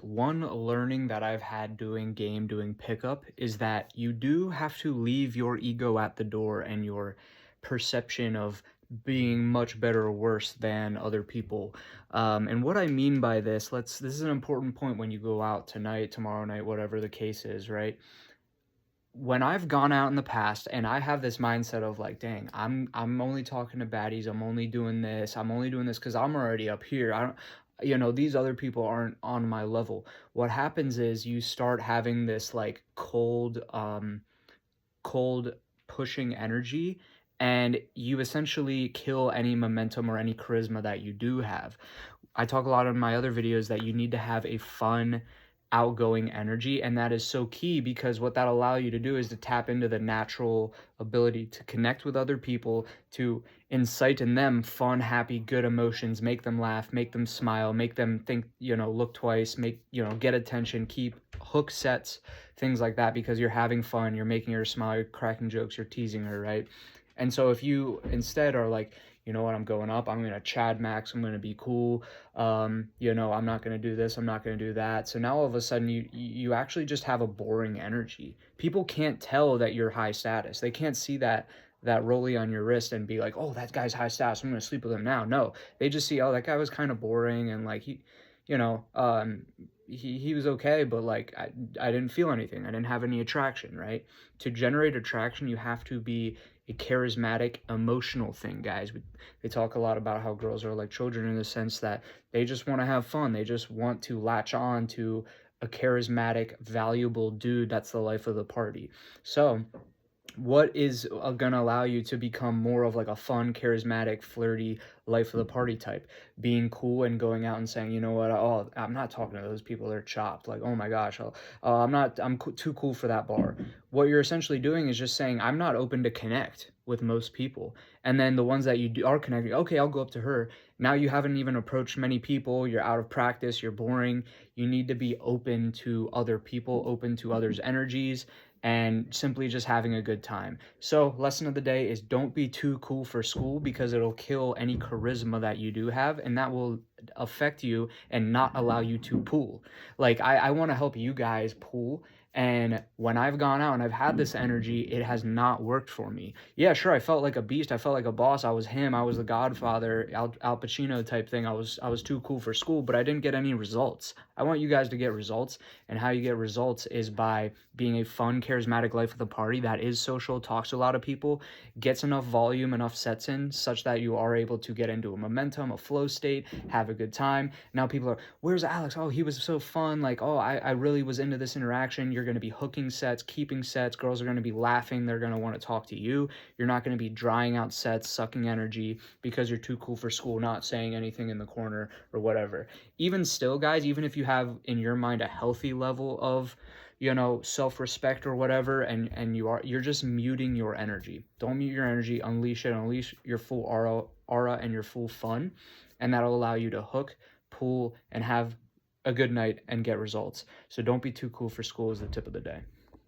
One learning that I've had doing pickup is that you do have to leave your ego at the door and your perception of being much better or worse than other people. And what I mean by this is an important point when you go out tonight, tomorrow night, whatever the case is, right? When I've gone out in the past and I have this mindset of like, dang, I'm only talking to baddies, I'm only doing this because I'm already up here. I don't these other people aren't on my level. What happens is you start having this like cold pushing energy, and you essentially kill any momentum or any charisma that you do have. I talk a lot in my other videos that you need to have a fun, outgoing energy, and that is so key because what that allow you to do is to tap into the natural ability to connect with other people, to incite in them fun, happy, good emotions, make them laugh, make them smile, make them think, look twice, make, get attention, keep hook sets, things like that, because you're having fun, you're making her smile, you're cracking jokes, you're teasing her, right? And so if you instead are like, you know what, I'm going up, I'm going to Chad Max, I'm going to be cool, I'm not going to do this, I'm not going to do that. So now all of a sudden you actually just have a boring energy. People can't tell that you're high status. They can't see that rollie on your wrist and be like, oh, that guy's high status, I'm going to sleep with him now. No, they just see, oh, that guy was kind of boring, and like you know, um, he was okay, but like I didn't feel anything. I didn't have any attraction, right? To generate attraction, you have to be a charismatic, emotional thing, guys. They talk a lot about how girls are like children in the sense that they just want to have fun. They just want to latch on to a charismatic, valuable dude that's the life of the party. So, what is going to allow you to become more of like a fun, charismatic, flirty, life of the party type? Being cool and going out and saying, you know what, oh, I'm not talking to those people, they're chopped. Like, oh my gosh, too cool for that bar. What you're essentially doing is just saying, I'm not open to connect with most people. And then the ones that are connecting, okay, I'll go up to her. Now you haven't even approached many people, you're out of practice, you're boring. You need to be open to other people, open to others' energies, and simply just having a good time. So, lesson of the day is don't be too cool for school because it'll kill any charisma that you do have, and that will affect you and not allow you to pool. Like, I want to help you guys pool. And when I've gone out and I've had this energy, it has not worked for me. Yeah, sure, I felt like a beast. I felt like a boss. I was him. I was the Godfather, Al Pacino type thing. I was too cool for school, but I didn't get any results. I want you guys to get results, and how you get results is by being a fun, charismatic life of the party that is social, talks to a lot of people, gets enough volume, enough sets in, such that you are able to get into a momentum, a flow state, have a good time. Now people are, where's Alex? Oh, he was so fun. Like, oh, I really was into this interaction. You're going to be hooking sets, keeping sets. Girls are going to be laughing. They're going to want to talk to you. You're not going to be drying out sets, sucking energy because you're too cool for school, not saying anything in the corner or whatever. Even still, guys, even if you have in your mind a healthy level of self-respect or whatever, and you're just muting your energy. Don't mute your energy, unleash your full aura and your full fun, and that'll allow you to hook, pull, and have a good night and get results. So don't be too cool for school is the tip of the day.